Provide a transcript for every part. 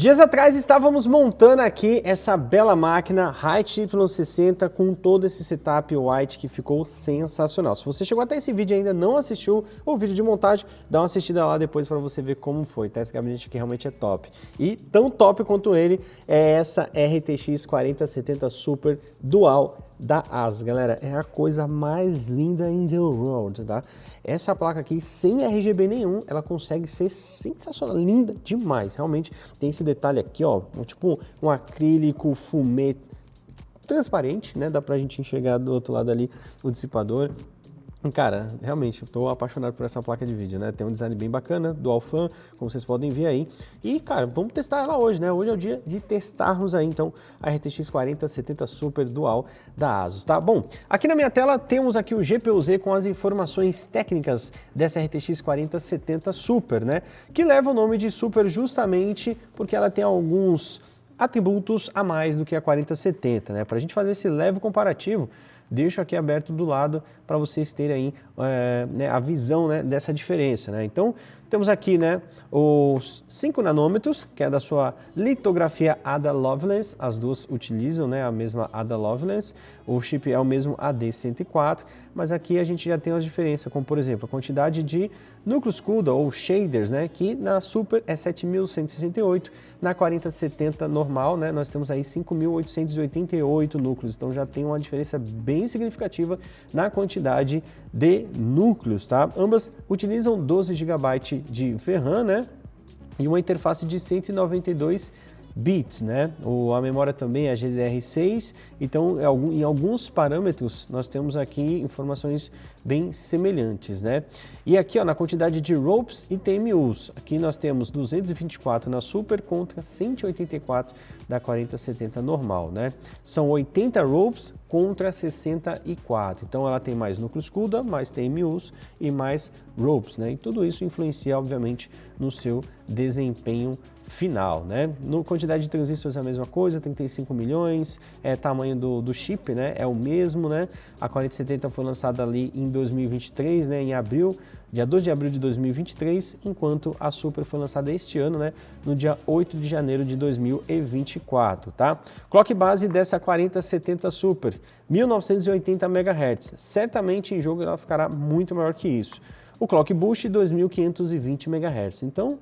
Dias atrás estávamos montando aqui essa bela máquina Height Y60 com todo esse setup white que ficou sensacional. Se você chegou até esse vídeo e ainda não assistiu o vídeo de montagem, dá uma assistida lá depois para você ver como foi, tá? Esse gabinete aqui realmente é top. E tão top quanto ele é essa RTX 4070 Super Dual da ASUS, galera, é a coisa mais linda in the world, tá? Essa placa aqui, sem RGB nenhum, ela consegue ser sensacional, linda demais, realmente tem esse detalhe aqui, ó, tipo um acrílico fumê transparente, né? Dá pra gente enxergar do outro lado ali o dissipador. Cara, realmente, eu tô apaixonado por essa placa de vídeo, né? Tem um design bem bacana, dual fan, como vocês podem ver aí. E, cara, vamos testar ela hoje, né? Hoje é o dia de testarmos aí, então, a RTX 4070 Super Dual da ASUS, tá? Bom, aqui na minha tela temos aqui o GPU-Z com as informações técnicas dessa RTX 4070 Super, né? Que leva o nome de Super justamente porque ela tem alguns atributos a mais do que a 4070, né? Pra gente fazer esse leve comparativo, deixo aqui aberto do lado para vocês terem aí né, a visão, né, dessa diferença, né? Então, temos aqui, né, os 5 nanômetros, que é da sua litografia Ada Lovelace, as duas utilizam, né, a mesma Ada Lovelace, o chip é o mesmo AD104, mas aqui a gente já tem as diferenças, como por exemplo, a quantidade de núcleos CUDA ou shaders, né, que na Super é 7.168, na 4070 normal, né, nós temos aí 5.888 núcleos, então já tem uma diferença bem significativa na quantidade de núcleos, tá? Ambas utilizam 12 GB de VRAM, né, e uma interface de 192 bits, né? A memória também é GDDR6, então em alguns parâmetros nós temos aqui informações bem semelhantes, né? E aqui, ó, na quantidade de ROPs e TMUs, aqui nós temos 224 na Super contra 184 da 4070 normal, né? São 80 ROPs contra 64, então ela tem mais núcleos CUDA, mais TMUs e mais ROPs, né? E tudo isso influencia, obviamente, no seu desempenho final, né? No quantidade de transistores é a mesma coisa, 35 milhões, tamanho do chip, né? É o mesmo, né? A 4070 foi lançada ali em 2023, né? Em abril, dia 2 de abril de 2023, enquanto a Super foi lançada este ano, né? No dia 8 de janeiro de 2024, tá? Clock base dessa 4070 Super, 1980 MHz. Certamente em jogo ela ficará muito maior que isso. O Clock Boost 2520 MHz. Então,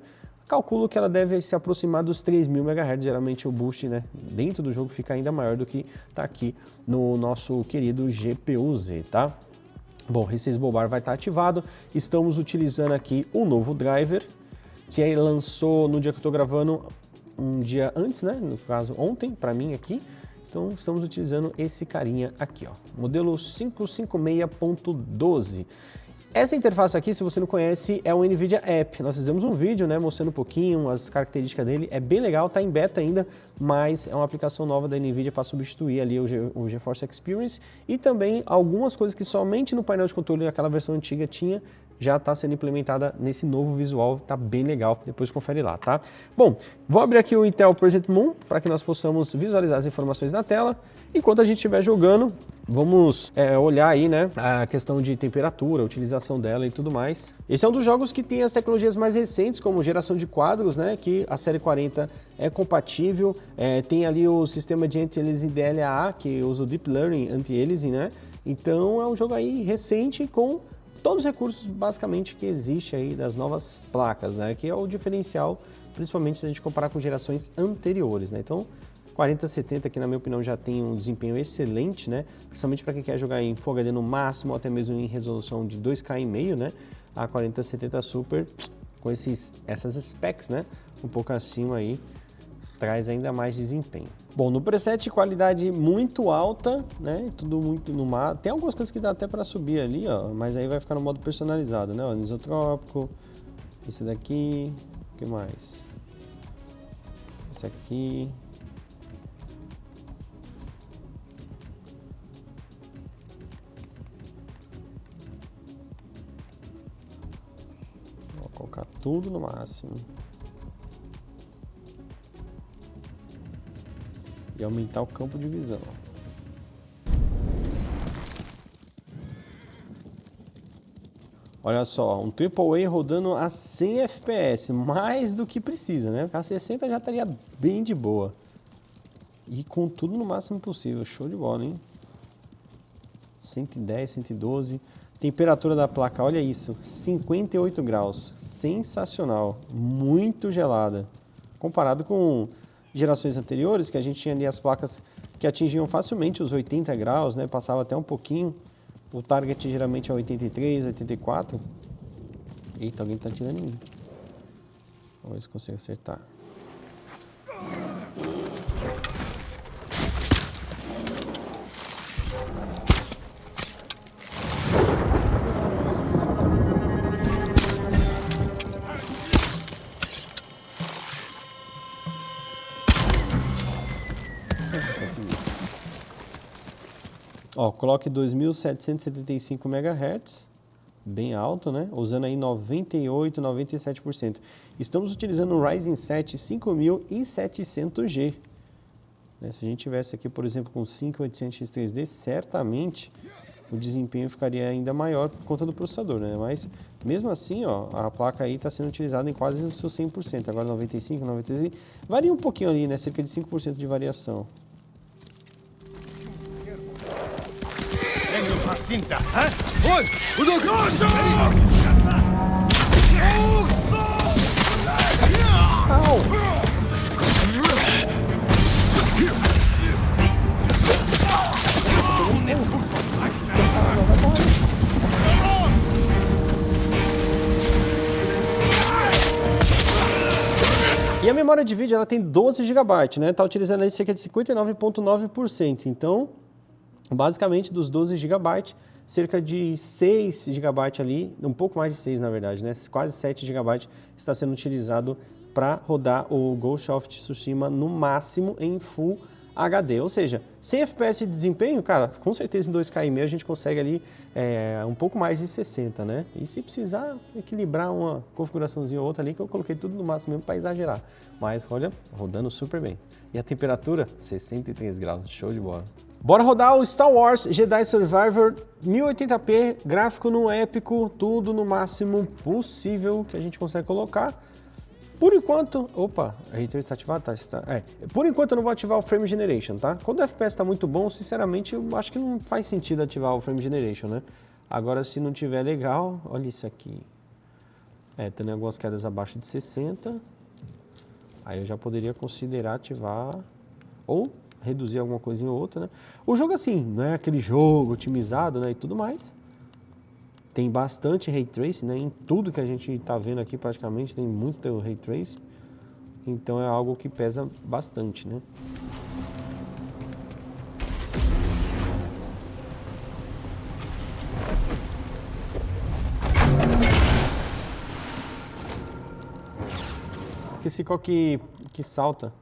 calculo que ela deve se aproximar dos 3.000 MHz, geralmente o boost, né, dentro do jogo fica ainda maior do que está aqui no nosso querido GPU-Z, tá? Bom, o Respawn Bar vai estar ativado, estamos utilizando aqui o novo driver, que aí lançou no dia que eu estou gravando, um dia antes, né, no caso ontem, para mim aqui. Então estamos utilizando esse carinha aqui, ó, modelo 556.12. Essa interface aqui, se você não conhece, é o NVIDIA App. Nós fizemos um vídeo, né, mostrando um pouquinho as características dele. É bem legal, tá em beta ainda, mas é uma aplicação nova da NVIDIA para substituir ali o GeForce Experience e também algumas coisas que somente no painel de controle aquela versão antiga tinha, já está sendo implementada nesse novo visual, tá bem legal, depois confere lá, tá? Bom, vou abrir aqui o Intel Present Moon para que nós possamos visualizar as informações na tela. Enquanto a gente estiver jogando, vamos olhar aí, né, a questão de temperatura, utilização dela e tudo mais. Esse é um dos jogos que tem as tecnologias mais recentes, como geração de quadros, né, que a série 40 é compatível, tem ali o sistema de anti-aliasing DLAA, que usa o Deep Learning Anti-Aliasing, né, então é um jogo aí recente com todos os recursos basicamente que existe aí das novas placas, né, que é o diferencial, principalmente se a gente comparar com gerações anteriores, né, então 4070 aqui na minha opinião já tem um desempenho excelente, né, principalmente para quem quer jogar em Full HD no máximo, ou até mesmo em resolução de 2K e meio, né, a 4070 Super com essas specs, né, um pouco acima aí, traz ainda mais desempenho. Bom, no preset qualidade muito alta, né, tudo muito no mar. Tem algumas coisas que dá até para subir ali, ó, mas aí vai ficar no modo personalizado, né, ó, anisotrópico, esse daqui, o que mais? Esse aqui. Vou colocar tudo no máximo. E aumentar o campo de visão. Olha só, um AAA rodando a 100 FPS, mais do que precisa, né? A 60 já estaria bem de boa. E com tudo no máximo possível, show de bola, hein? 110, 112. Temperatura da placa, olha isso, 58 graus. Sensacional, muito gelada. Comparado com gerações anteriores, que a gente tinha ali as placas que atingiam facilmente os 80 graus, né? Passava até um pouquinho. O target geralmente é 83, 84. Eita, alguém tá atirando em mim. Vamos ver se consigo acertar. Ó, coloque 2.775 MHz, bem alto, né? Usando aí 98, 97%. Estamos utilizando o Ryzen 7 5700G. Né? Se a gente tivesse aqui, por exemplo, com 5800X3D, certamente o desempenho ficaria ainda maior por conta do processador, né? Mas mesmo assim, ó, a placa aí está sendo utilizada em quase o seu 100%. Agora 95, 96, varia um pouquinho ali, né? Cerca de 5% de variação. Cinta, Oi! E a memória de vídeo ela tem 12 GB, né? Tá utilizando aí cerca de 59,9%. Então, basicamente, dos 12 GB, cerca de 6 GB ali, um pouco mais de 6 na verdade, né? Quase 7 GB está sendo utilizado para rodar o Ghost of Tsushima no máximo em Full HD. Ou seja, 100 FPS de desempenho, cara, com certeza em 2K a gente consegue ali um pouco mais de 60, né? E se precisar equilibrar uma configuraçãozinha ou outra ali, que eu coloquei tudo no máximo mesmo para exagerar. Mas olha, rodando super bem. E a temperatura? 63 graus, show de bola. Bora rodar o Star Wars Jedi Survivor 1080p, gráfico no épico, tudo no máximo possível que a gente consegue colocar. Por enquanto, opa, a Ray Trace está ativado? Por enquanto eu não vou ativar o Frame Generation, tá? Quando o FPS está muito bom, sinceramente, eu acho que não faz sentido ativar o Frame Generation, né? Agora, se não tiver legal, olha isso aqui. Tendo algumas quedas abaixo de 60, aí eu já poderia considerar ativar ou reduzir alguma coisinha ou outra, né? O jogo assim, não é aquele jogo otimizado, né, e tudo mais. Tem bastante Ray Tracing, né? Em tudo que a gente está vendo aqui praticamente tem muito Ray Tracing. Então é algo que pesa bastante, né? Esse clock que salta,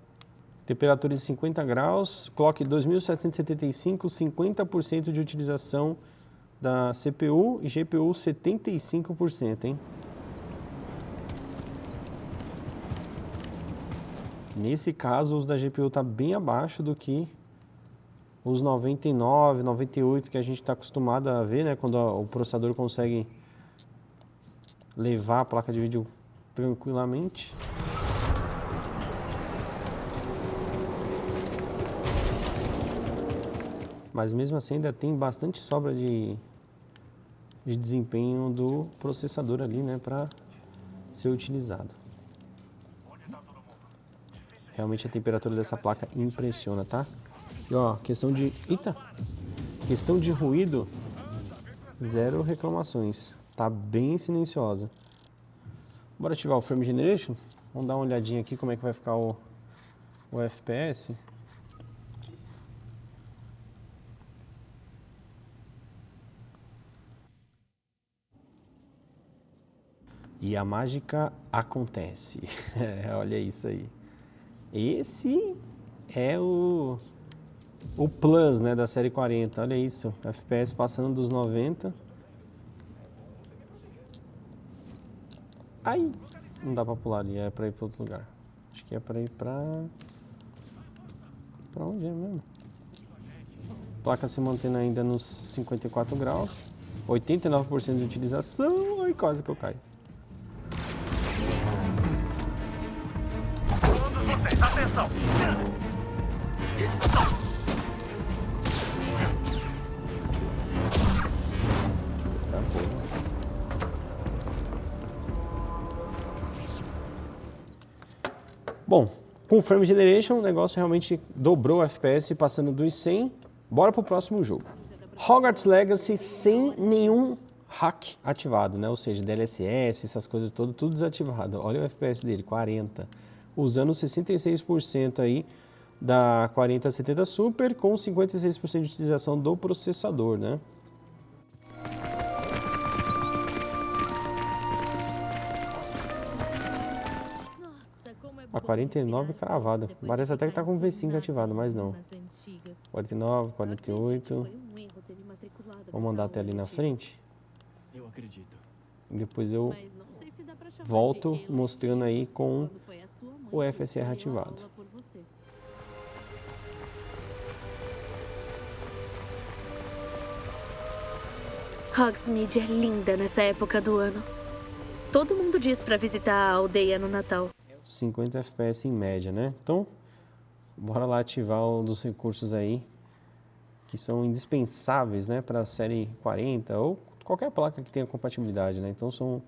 temperatura de 50 graus, clock 2775, 50% de utilização da CPU e GPU 75%, hein? Nesse caso, o uso da GPU está bem abaixo do que os 99, 98 que a gente está acostumado a ver, né? Quando o processador consegue levar a placa de vídeo tranquilamente. Mas mesmo assim ainda tem bastante sobra de desempenho do processador ali, né, para ser utilizado. Realmente a temperatura dessa placa impressiona, tá? E ó, questão de ruído, zero reclamações. Tá bem silenciosa. Bora ativar o Frame Generation? Vamos dar uma olhadinha aqui como é que vai ficar o FPS. E a mágica acontece. Olha isso aí. Esse é o Plus, né, da série 40. Olha isso. FPS passando dos 90. Aí, não dá pra pular ali, é pra ir pra outro lugar. Acho que é pra ir pra onde é mesmo? Placa se mantendo ainda nos 54 graus. 89% de utilização. Ai, quase que eu caio. Todos vocês, atenção! Bom, com o Frame Generation, o negócio realmente dobrou o FPS, passando dos 100. Bora pro próximo jogo. Hogwarts Legacy sem nenhum hack ativado, né? Ou seja, DLSS, essas coisas todas, tudo desativado. Olha o FPS dele, 40. Usando 66% aí da 4070 Super com 56% de utilização do processador, né? A 49 cravada. Parece até que tá com o V5 ativado, mas não. 49, 48. Vou mandar até ali na frente. Eu acredito. E depois eu volto mostrando aí com o FSR ativado. Hogsmeade é linda nessa época do ano. Todo mundo diz pra visitar a aldeia no Natal. 50 FPS em média, né? Então, bora lá ativar um dos recursos aí que são indispensáveis, né, para a série 40 ou qualquer placa que tenha compatibilidade, né? Então, são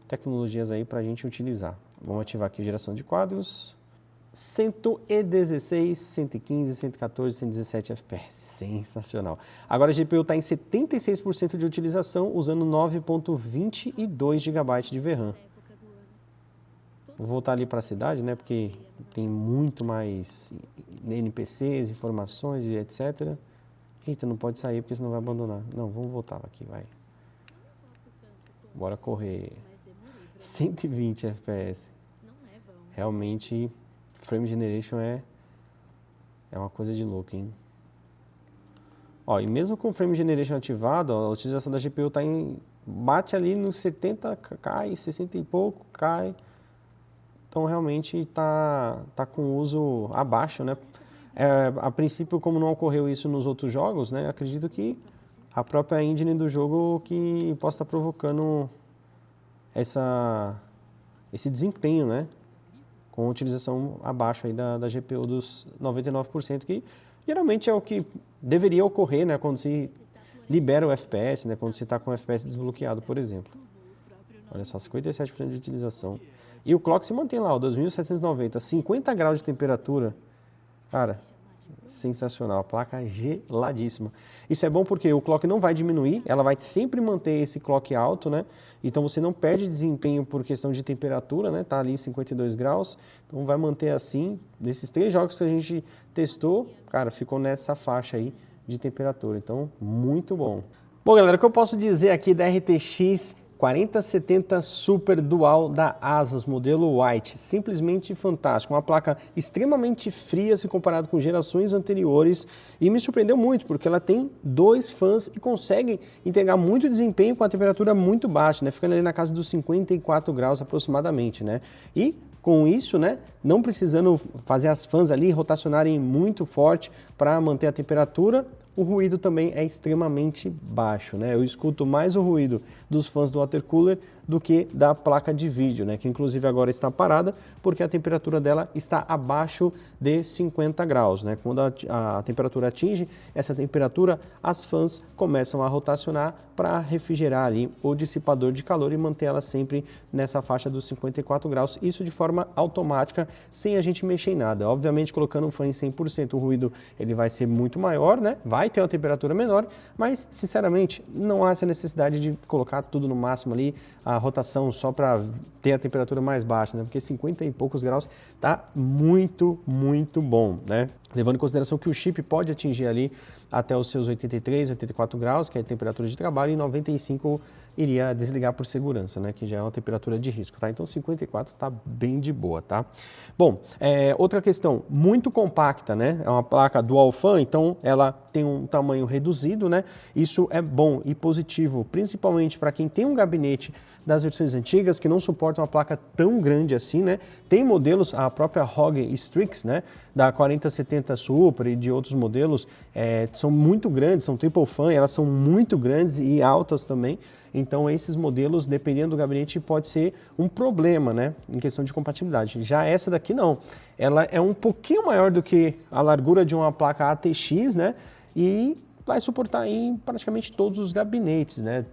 tecnologias aí para a gente utilizar. Vamos ativar aqui a geração de quadros. 116, 115, 114, 117 FPS. Sensacional. Agora a GPU está em 76% de utilização, usando 9.22 GB de VRAM. Vou voltar ali para a cidade, né? Porque tem muito mais NPCs, informações e etc. Eita, não pode sair porque senão vai abandonar. Não, vamos voltar aqui, vai. Bora correr. 120 FPS. Realmente, Frame Generation é uma coisa de louco, hein? Ó, e mesmo com o Frame Generation ativado, ó, a utilização da GPU tá bate ali nos 70, cai, 60 e pouco, cai. Então, realmente está com uso abaixo, né? A princípio, como não ocorreu isso nos outros jogos, né? Acredito que a própria engine do jogo que possa estar provocando esse desempenho, né? Com utilização abaixo aí da GPU dos 99%, que geralmente é o que deveria ocorrer, né? Quando se libera o FPS, né? Quando você está com o FPS desbloqueado, por exemplo. Olha só, 57% de utilização. E o clock se mantém lá, ó, 2.790, 50 graus de temperatura. Cara, sensacional, a placa geladíssima. Isso é bom porque o clock não vai diminuir, ela vai sempre manter esse clock alto, né? Então você não perde desempenho por questão de temperatura, né? Tá ali 52 graus, então vai manter assim. Nesses 3 jogos que a gente testou, cara, ficou nessa faixa aí de temperatura, então muito bom. Bom, galera, o que eu posso dizer aqui da RTX 4070 Super Dual da Asus, modelo White, simplesmente fantástico, uma placa extremamente fria se comparado com gerações anteriores e me surpreendeu muito porque ela tem 2 fãs e consegue entregar muito desempenho com a temperatura muito baixa, né, ficando ali na casa dos 54 graus aproximadamente, né, e com isso, né, não precisando fazer as fãs ali rotacionarem muito forte para manter a temperatura. O ruído também é extremamente baixo, né? Eu escuto mais o ruído dos fãs do water cooler do que da placa de vídeo, né? Que inclusive agora está parada porque a temperatura dela está abaixo de 50 graus, né? Quando a temperatura atinge essa temperatura, as fãs começam a rotacionar para refrigerar ali o dissipador de calor e manter ela sempre nessa faixa dos 54 graus, isso de forma automática, sem a gente mexer em nada. Obviamente, colocando um fã em 100%, o ruído ele vai ser muito maior, né? Vai ter uma temperatura menor, mas sinceramente não há essa necessidade de colocar tudo no máximo ali, a rotação só para ter a temperatura mais baixa, né? Porque 50 e poucos graus tá muito, muito bom, né? Levando em consideração que o chip pode atingir ali até os seus 83, 84 graus, que é a temperatura de trabalho, e 95 iria desligar por segurança, né? Que já é uma temperatura de risco, tá? Então 54 tá bem de boa, tá? Bom, outra questão, muito compacta, né? É uma placa dual fan, então ela tem um tamanho reduzido, né? Isso é bom e positivo, principalmente para quem tem um gabinete das versões antigas que não suportam uma placa tão grande assim, né? Tem modelos, a própria ROG Strix, né? Da 4070 60 Super e de outros modelos são muito grandes, são triple fan, elas são muito grandes e altas também. Então esses modelos, dependendo do gabinete, pode ser um problema, né, em questão de compatibilidade. Já essa daqui não, ela é um pouquinho maior do que a largura de uma placa ATX, né, e vai suportar em praticamente todos os gabinetes, né?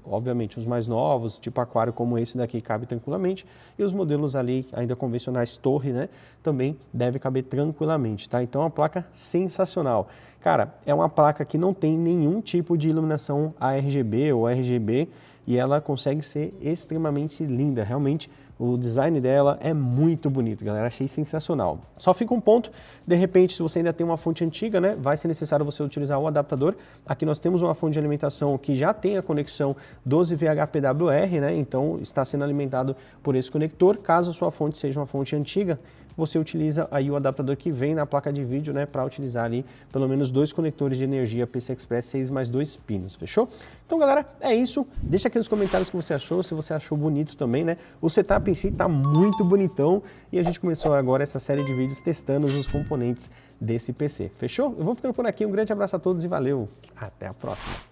Obviamente os mais novos, tipo aquário como esse daqui, cabe tranquilamente, e os modelos ali ainda convencionais torre, né? Também deve caber tranquilamente, tá? Então é uma placa sensacional. Cara, é uma placa que não tem nenhum tipo de iluminação ARGB ou RGB e ela consegue ser extremamente linda, realmente. O design dela é muito bonito, galera, achei sensacional. Só fica um ponto, de repente, se você ainda tem uma fonte antiga, né, vai ser necessário você utilizar o adaptador. Aqui nós temos uma fonte de alimentação que já tem a conexão 12VHPWR, né, então está sendo alimentado por esse conector. Caso a sua fonte seja uma fonte antiga, você utiliza aí o adaptador que vem na placa de vídeo, né, para utilizar ali pelo menos 2 conectores de energia PCI Express 6 mais 2 pinos, fechou? Então, galera, é isso. Deixa aqui nos comentários o que você achou, se você achou bonito também, né? O setup em si tá muito bonitão e a gente começou agora essa série de vídeos testando os componentes desse PC, fechou? Eu vou ficando por aqui, um grande abraço a todos e valeu, até a próxima!